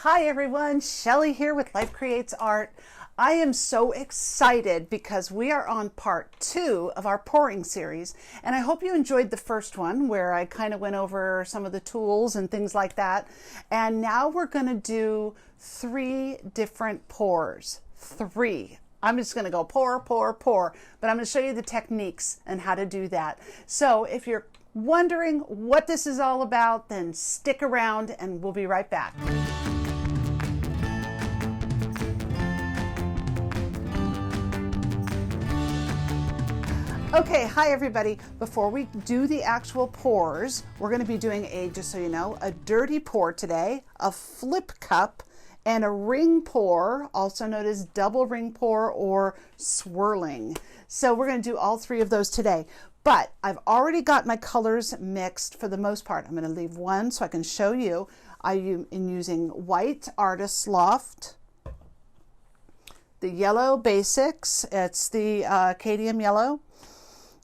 Hi everyone, Shelly here with Life Creates Art. I am so excited because we are on part 2 of our pouring series, and I hope you enjoyed the first one where I kind of went over some of the tools and things like that. And now we're going to do 3 different pours. 3. I'm just going to go pour, pour, pour, but I'm going to show you the techniques and how to do that. So if you're wondering what this is all about, then stick around and we'll be right back. Okay, hi everybody. Before we do the actual pours, we're going to be doing just so you know, a dirty pour today, a flip cup, and a ring pour, also known as double ring pour or swirling. So we're going to do all 3 of those today. But I've already got my colors mixed for the most part. I'm going to leave one so I can show you. I am using white Artist Loft, the yellow basics, it's the cadmium yellow.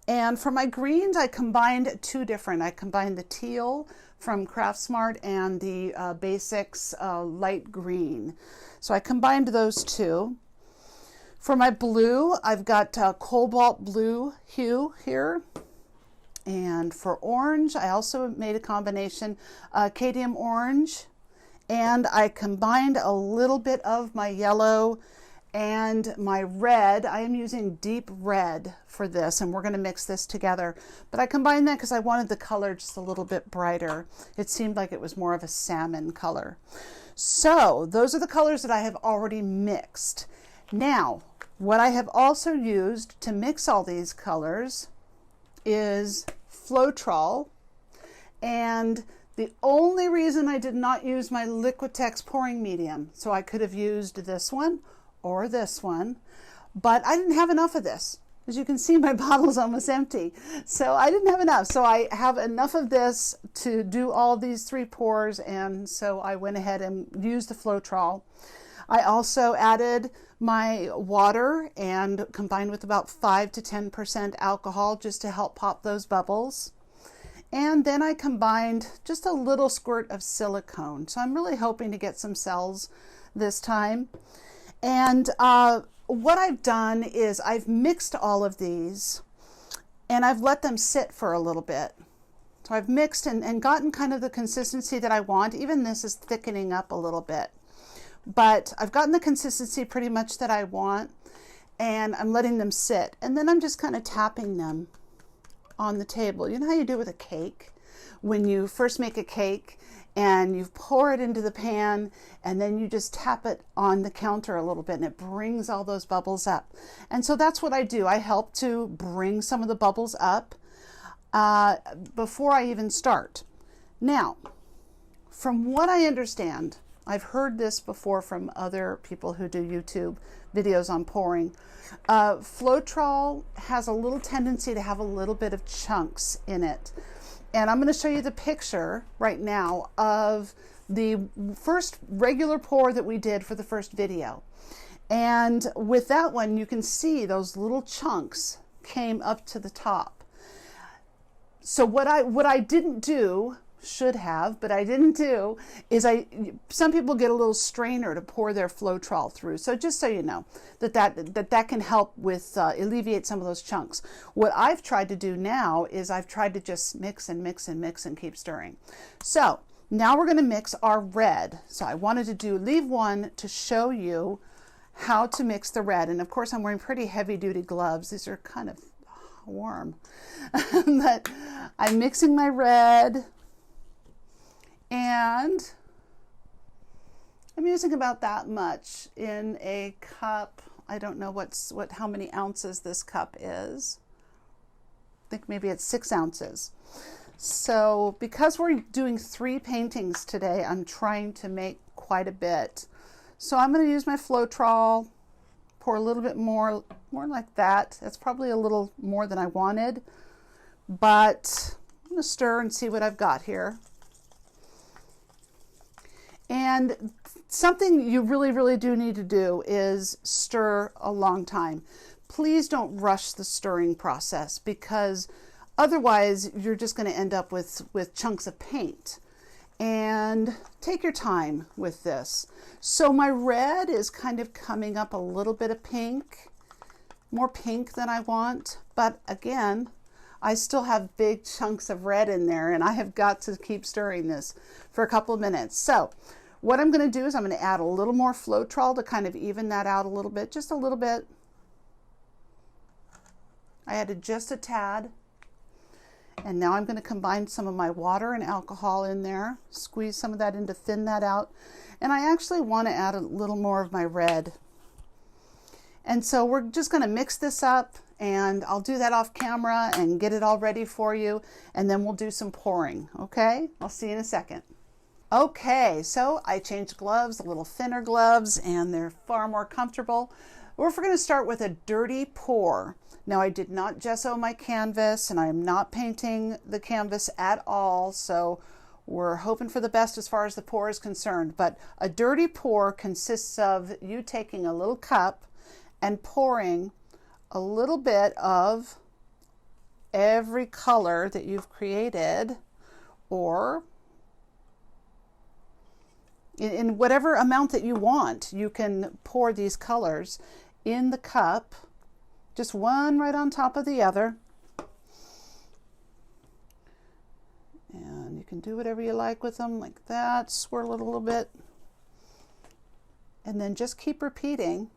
And for my greens, I combined 2 different. I combined the teal from Craftsmart and the basics light green. So I combined those 2. For my blue, I've got cobalt blue hue here. And for orange, I also made a combination cadmium orange. And I combined a little bit of my yellow and my red. I am using deep red for this, and we're going to mix this together. But I combined that because I wanted the color just a little bit brighter. It seemed like it was more of a salmon color. So those are the colors that I have already mixed. Now, what I have also used to mix all these colors is Floetrol. And the only reason I did not use my Liquitex pouring medium, so I could have used this one or this one, but I didn't have enough of this. As you can see, my bottle's almost empty. So I didn't have enough. So I have enough of this to do all these 3 pours, and so I went ahead and used the Floetrol. I also added my water and combined with about 5 to 10% alcohol just to help pop those bubbles. And then I combined just a little squirt of silicone. So I'm really hoping to get some cells this time. And what I've done is I've mixed all of these and I've let them sit for a little bit. So I've mixed and gotten kind of the consistency that I want. Even this is thickening up a little bit. But I've gotten the consistency pretty much that I want, and I'm letting them sit. And then I'm just kind of tapping them on the table. You know how you do with a cake? When you first make a cake and you pour it into the pan and then you just tap it on the counter a little bit and it brings all those bubbles up. And so that's what I do. I help to bring some of the bubbles up before I even start. Now, from what I understand, I've heard this before from other people who do YouTube videos on pouring. Floetrol has a little tendency to have a little bit of chunks in it. And I'm going to show you the picture right now of the first regular pour that we did for the first video. And with that one, you can see those little chunks came up to the top. So what I didn't do, should have, but I didn't do, is some people get a little strainer to pour their Floetrol through. So just so you know that can help with alleviate some of those chunks. What I've tried to do now is I've tried to just mix and mix and mix and keep stirring. So now we're going to mix our red. So I wanted to leave one to show you how to mix the red. And of course I'm wearing pretty heavy duty gloves. These are kind of warm. But I'm mixing my red. And I'm using about that much in a cup. I don't know how many ounces this cup is. I think maybe it's 6 ounces. So because we're doing 3 paintings today, I'm trying to make quite a bit. So I'm going to use my Floetrol, pour a little bit more like that. That's probably a little more than I wanted, but I'm going to stir and see what I've got here. And something you really, really do need to do is stir a long time. Please don't rush the stirring process, because otherwise you're just going to end up with chunks of paint. And take your time with this. So my red is kind of coming up a little bit of pink, more pink than I want, but again, I still have big chunks of red in there, and I have got to keep stirring this for a couple of minutes. So what I'm going to do is I'm going to add a little more Floetrol to kind of even that out a little bit, just a little bit. I added just a tad. And now I'm going to combine some of my water and alcohol in there, squeeze some of that in to thin that out. And I actually want to add a little more of my red. And so we're just going to mix this up, and I'll do that off camera and get it all ready for you. And then we'll do some pouring. Okay, I'll see you in a second. Okay, so I changed gloves, a little thinner gloves, and they're far more comfortable. We're going to start with a dirty pour. Now, I did not gesso my canvas, and I'm not painting the canvas at all, so we're hoping for the best as far as the pour is concerned. But a dirty pour consists of you taking a little cup and pouring a little bit of every color that you've created, or in whatever amount that you want. You can pour these colors in the cup, just one right on top of the other. And you can do whatever you like with them, like that. Swirl it a little bit. And then just keep repeating.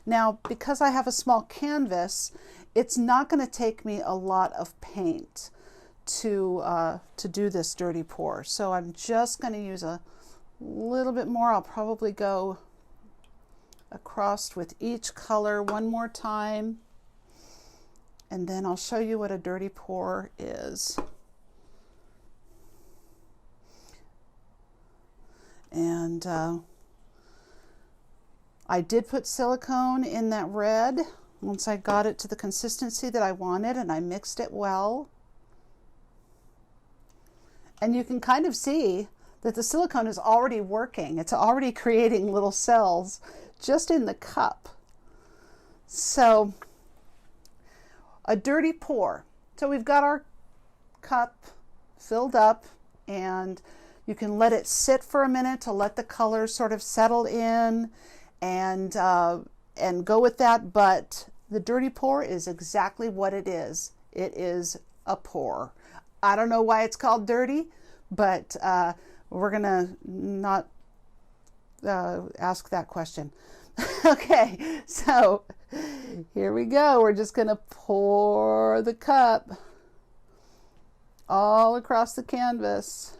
Now, because I have a small canvas, it's not going to take me a lot of paint to do this dirty pour. So I'm just going to use a little bit more. I'll probably go across with each color one more time, and then I'll show you what a dirty pour is. And I did put silicone in that red once I got it to the consistency that I wanted, and I mixed it well. And you can kind of see that the silicone is already working. It's already creating little cells just in the cup. So a dirty pour. So we've got our cup filled up, and you can let it sit for a minute to let the colors sort of settle in and go with that. But the dirty pour is exactly what it is. It is a pour. I don't know why it's called dirty, but we're gonna not ask that question. Okay, so here we go. We're just gonna pour the cup all across the canvas.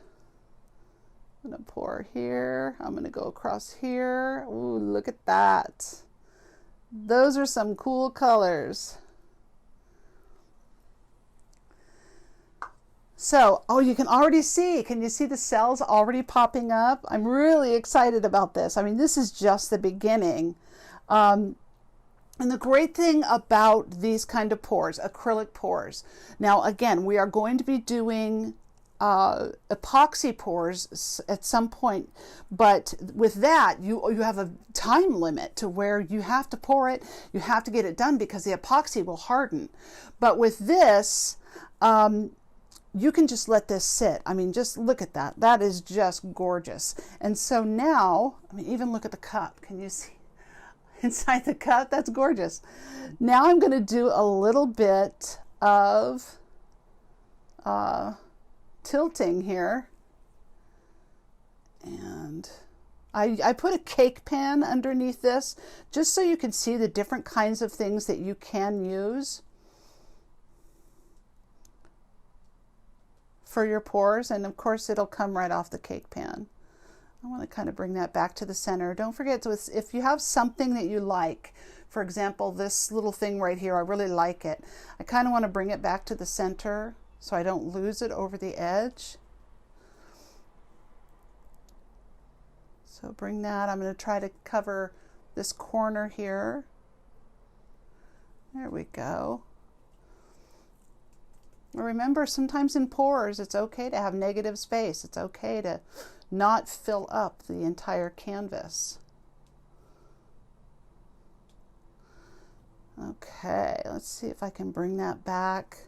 I'm gonna pour here. I'm gonna go across here. Ooh, look at that. Those are some cool colors. So, oh, you can already see, can you see the cells already popping up? I'm really excited about this. I mean, this is just the beginning. And the great thing about these kind of pours, acrylic pours, now again, we are going to be doing epoxy pours at some point, but with that, you have a time limit to where you have to pour it, you have to get it done because the epoxy will harden. But with this, you can just let this sit. I mean, just look at that. That is just gorgeous. And so now, I mean, even look at the cup. Can you see inside the cup? That's gorgeous. Now I'm going to do a little bit of tilting here. And I put a cake pan underneath this just so you can see the different kinds of things that you can use for your pours, and of course it'll come right off the cake pan. I want to kind of bring that back to the center. Don't forget to, if you have something that you like, for example, this little thing right here, I really like it. I kind of want to bring it back to the center so I don't lose it over the edge. So bring that. I'm going to try to cover this corner here. There we go. Remember, sometimes in pours, it's okay to have negative space. It's okay to not fill up the entire canvas. Okay, let's see if I can bring that back.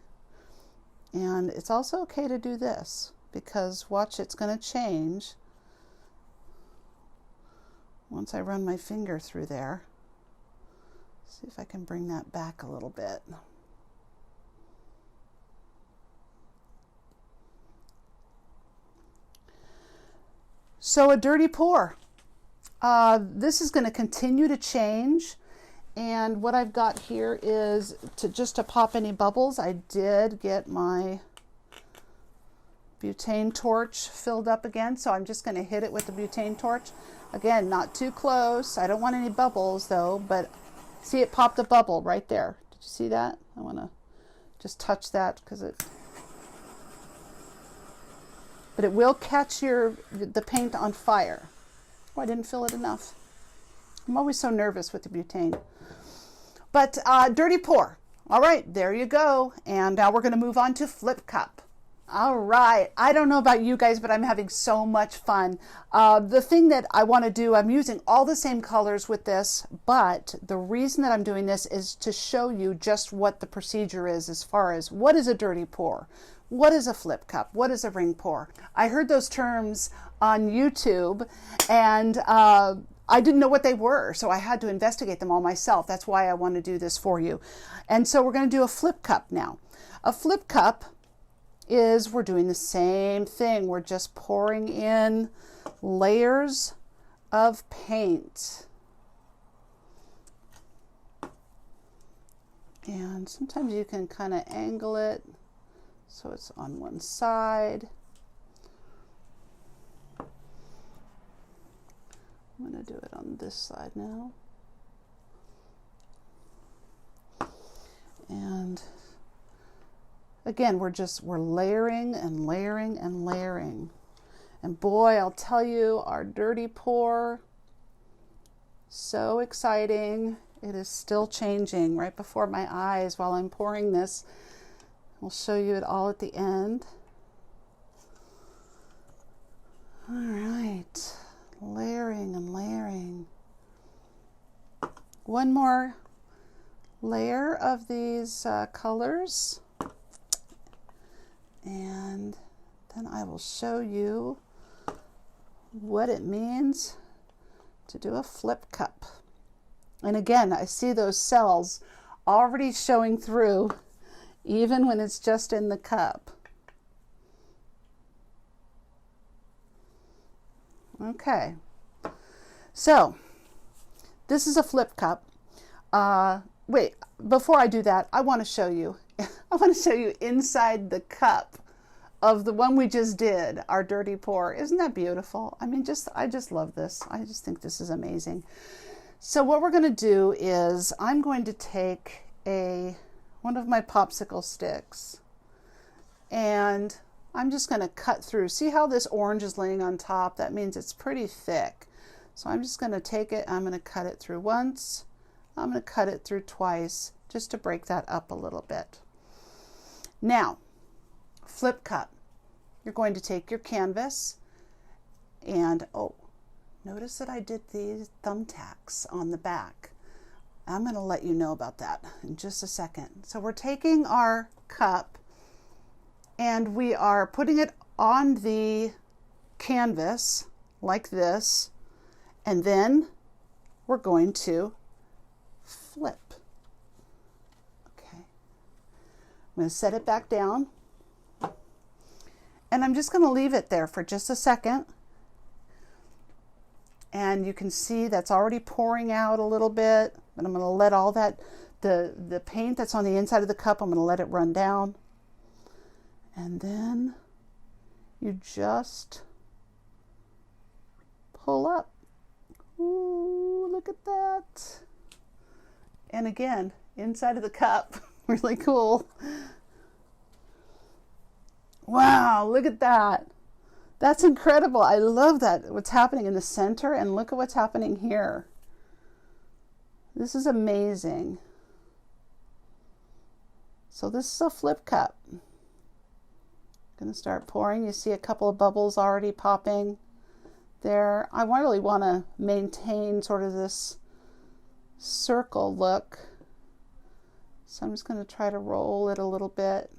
And it's also okay to do this because watch, it's going to change once I run my finger through there. See if I can bring that back a little bit. So a dirty pour. This is going to continue to change. And what I've got here is just to pop any bubbles. I did get my butane torch filled up again. So I'm just going to hit it with the butane torch. Again, not too close. I don't want any bubbles though, but see, it popped a bubble right there. Did you see that? I want to just touch that because but it will catch the paint on fire. Oh, I didn't fill it enough. I'm always so nervous with the butane. But dirty pour. All right, there you go. And now we're going to move on to flip cup. All right, I don't know about you guys, but I'm having so much fun. The thing that I want to do, I'm using all the same colors with this, but the reason that I'm doing this is to show you just what the procedure is as far as what is a dirty pour, what is a flip cup, what is a ring pour. I heard those terms on YouTube, and I didn't know what they were, so I had to investigate them all myself. That's why I want to do this for you. And so we're going to do a flip cup now. A flip cup is, we're doing the same thing. We're just pouring in layers of paint. And sometimes you can kind of angle it so it's on one side. I'm going to do it on this side now. And again, we're layering and layering and layering. And boy, I'll tell you, our dirty pour, so exciting. It is still changing right before my eyes while I'm pouring this. I'll show you it all at the end. All right, layering and layering. One more layer of these colors. And then I will show you what it means to do a flip cup. And again, I see those cells already showing through even when it's just in the cup. Okay, so this is a flip cup. Wait, before I do that, I want to show you. I want to show you inside the cup of the one we just did, our dirty pour. Isn't that beautiful? I mean, I just love this. I just think this is amazing. So what we're going to do is I'm going to take one of my popsicle sticks and I'm just going to cut through. See how this orange is laying on top? That means it's pretty thick. So I'm just going to take it, I'm going to cut it through once, I'm going to cut it through twice, just to break that up a little bit. Now, flip cup. You're going to take your canvas and, oh, notice that I did these thumbtacks on the back. I'm going to let you know about that in just a second. So we're taking our cup and we are putting it on the canvas like this, and then we're going to flip. Okay, I'm going to set it back down and I'm just going to leave it there for just a second. And you can see that's already pouring out a little bit, but I'm going to let all that, the paint that's on the inside of the cup, I'm going to let it run down. And then you just pull up. Ooh, look at that. And again, inside of the cup, really cool. Wow, look at that. That's incredible. I love that. What's happening in the center, and look at what's happening here. This is amazing. So this is a flip cup. Going to start pouring. You see a couple of bubbles already popping there. I really want to maintain sort of this circle look. So I'm just going to try to roll it a little bit.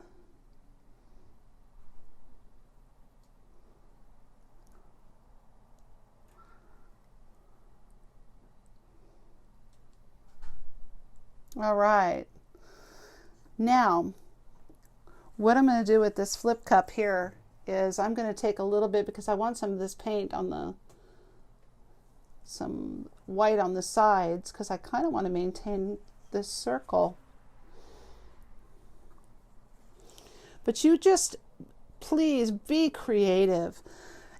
All right. Now, what I'm going to do with this flip cup here is I'm going to take a little bit, because I want some of this paint on some white on the sides, because I kind of want to maintain this circle. But you just please be creative.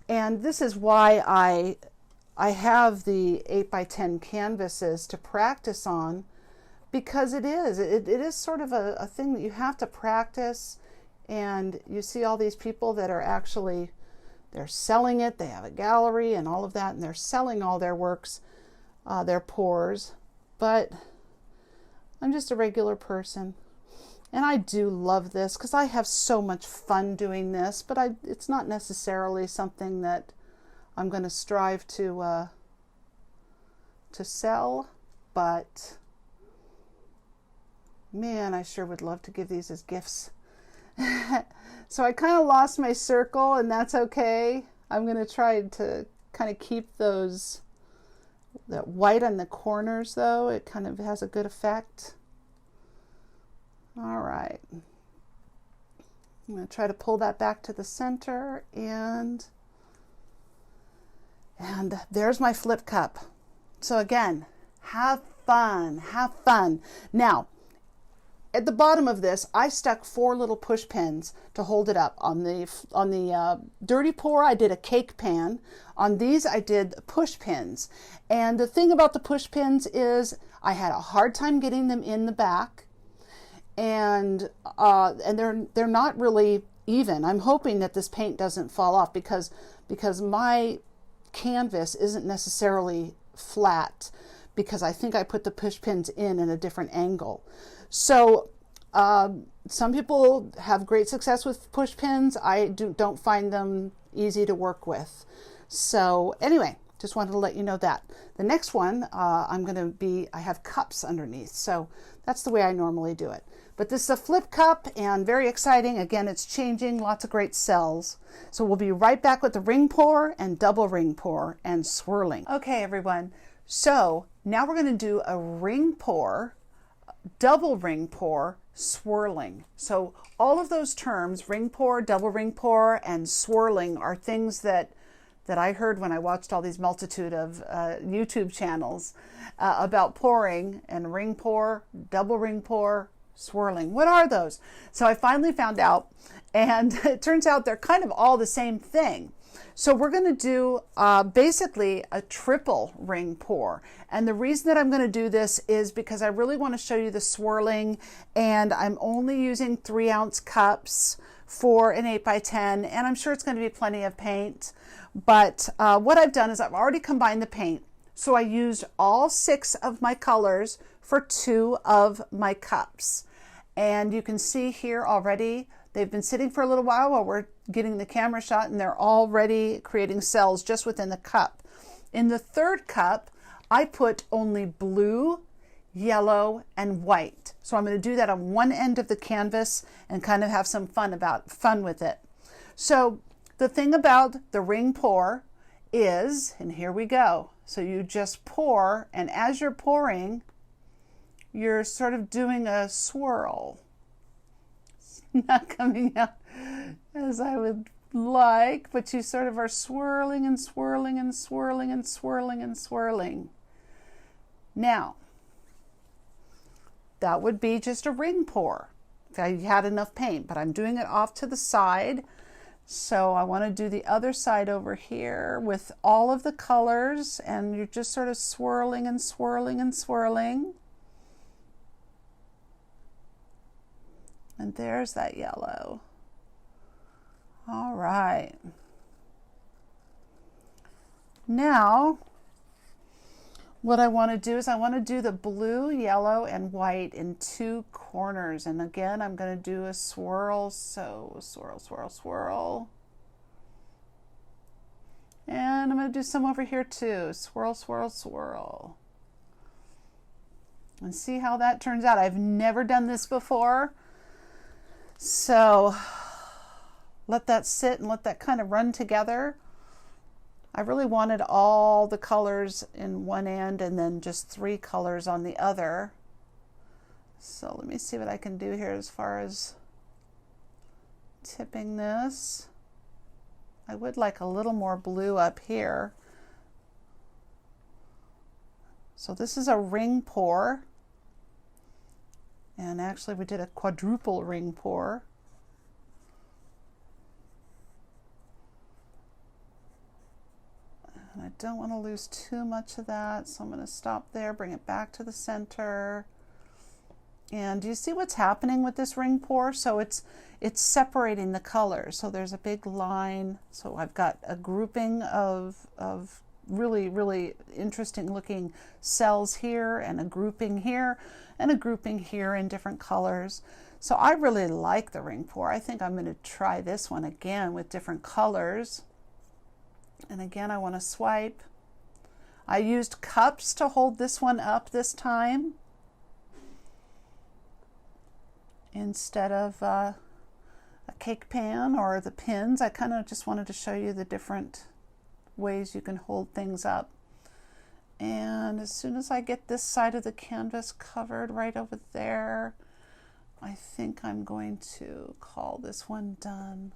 And this is why I have the 8x10 canvases to practice on, because it is sort of a thing that you have to practice. And you see all these people that are actually, they're selling it, they have a gallery and all of that, and they're selling all their works, their pours. But I'm just a regular person. And I do love this because I have so much fun doing this, but it's not necessarily something that I'm going to strive to sell. But man, I sure would love to give these as gifts. So I kind of lost my circle, and that's okay. I'm going to try to kind of keep that white on the corners, though. It kind of has a good effect. All right. I'm going to try to pull that back to the center, and there's my flip cup. So again, have fun, have fun. Now, at the bottom of this, I stuck 4 little push pins to hold it up. On the dirty pour, I did a cake pan. On these, I did push pins. And the thing about the push pins is I had a hard time getting them in the back. And they're not really even. I'm hoping that this paint doesn't fall off, because my canvas isn't necessarily flat, because I think I put the push pins in a different angle. So some people have great success with push pins. I don't find them easy to work with. So anyway, just wanted to let you know that. The next one, I have cups underneath. So that's the way I normally do it. But this is a flip cup, and very exciting. Again, it's changing, lots of great cells. So we'll be right back with the ring pour and double ring pour and swirling. Okay, everyone. So now we're going to do a ring pour, double ring pour, swirling. So all of those terms, ring pour, double ring pour, and swirling, are things that I heard when I watched all these multitude of YouTube channels about pouring, and ring pour, double ring pour, swirling. What are those? So I finally found out, and it turns out they're kind of all the same thing. So we're going to do basically a triple ring pour. And the reason that I'm going to do this is because I really want to show you the swirling, and I'm only using 3-ounce cups for an 8x10, and I'm sure it's going to be plenty of paint. But what I've done is I've already combined the paint. So I used all 6 of my colors for 2 of my cups. And you can see here already, they've been sitting for a little while we're getting the camera shot, and they're already creating cells just within the cup. In the 3rd cup, I put only blue, yellow, and white. So I'm going to do that on one end of the canvas and kind of have some fun with it. So the thing about the ring pour is, and here we go. So you just pour, and as you're pouring, you're sort of doing a swirl. It's not coming out as I would like, but you sort of are swirling and swirling and swirling and swirling and swirling. Now, that would be just a ring pour if I had enough paint, but I'm doing it off to the side. So I want to do the other side over here with all of the colors, and you're just sort of swirling and swirling and swirling. And there's that yellow. All right. Now, what I want to do is I want to do the blue, yellow, and white in 2 corners. And again, I'm going to do a swirl. So swirl, swirl, swirl. And I'm going to do some over here too. Swirl, swirl, swirl. And see how that turns out. I've never done this before. So let that sit and let that kind of run together. I really wanted all the colors in one end and then just 3 colors on the other. So let me see what I can do here as far as tipping this. I would like a little more blue up here. So this is a ring pour. And actually we did a quadruple ring pour. And I don't want to lose too much of that, so I'm going to stop there, bring it back to the center. And do you see what's happening with this ring pour? So it's separating the colors. So there's a big line. So I've got a grouping of really, really interesting looking cells here, and a grouping here, and a grouping here in different colors. So I really like the ring pour. I think I'm going to try this one again with different colors. And again, I want to swipe. I used cups to hold this one up this time, instead of a cake pan or the pins. I kind of just wanted to show you the different ways you can hold things up. And as soon as I get this side of the canvas covered right over there, I think I'm going to call this one done.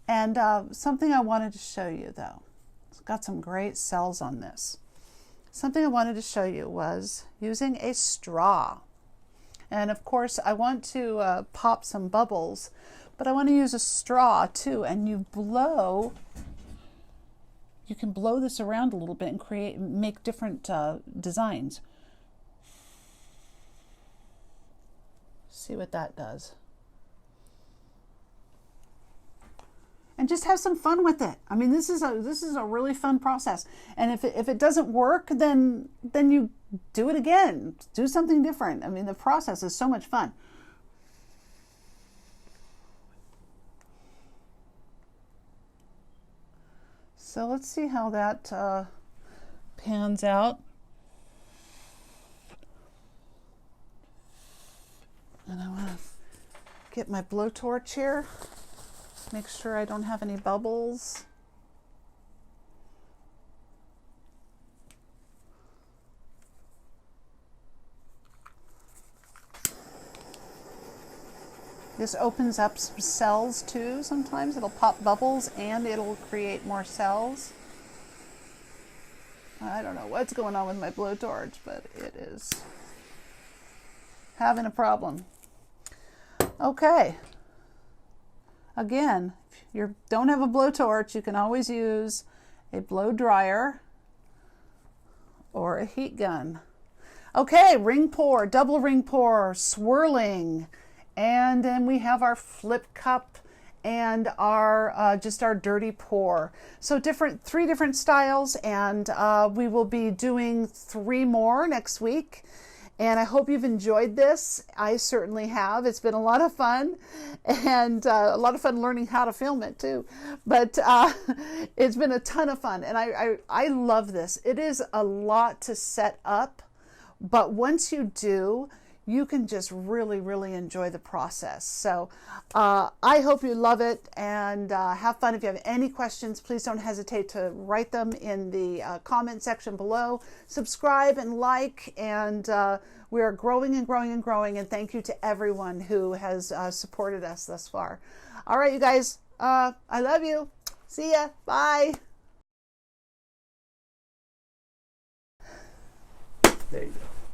And something I wanted to show you though, it's got some great cells on this. Something I wanted to show you was using a straw. And of course I want to pop some bubbles, but I want to use a straw too. And you can blow this around a little bit and make different designs. See what that does. And just have some fun with it. I mean, this is a really fun process. And if it doesn't work, then you do it again. Do something different. I mean, the process is so much fun. So let's see how that pans out. And I want to get my blowtorch here. Make sure I don't have any bubbles. This opens up some cells too. Sometimes it'll pop bubbles and it'll create more cells. I don't know what's going on with my blowtorch, but it is having a problem. Okay. Again, if you don't have a blowtorch, you can always use a blow dryer or a heat gun. Okay, ring pour, double ring pour, swirling, and then we have our flip cup and our just our dirty pour. So three different styles, and we will be doing 3 more next week. And I hope you've enjoyed this. I certainly have. It's been a lot of fun, and a lot of fun learning how to film it too. But it's been a ton of fun, and I love this. It is a lot to set up, but once you do, you can just really, really enjoy the process. So I hope you love it and have fun. If you have any questions, please don't hesitate to write them in the comment section below. Subscribe and like, and we are growing and growing and growing. And thank you to everyone who has supported us thus far. All right, you guys, I love you. See ya. Bye. There you go.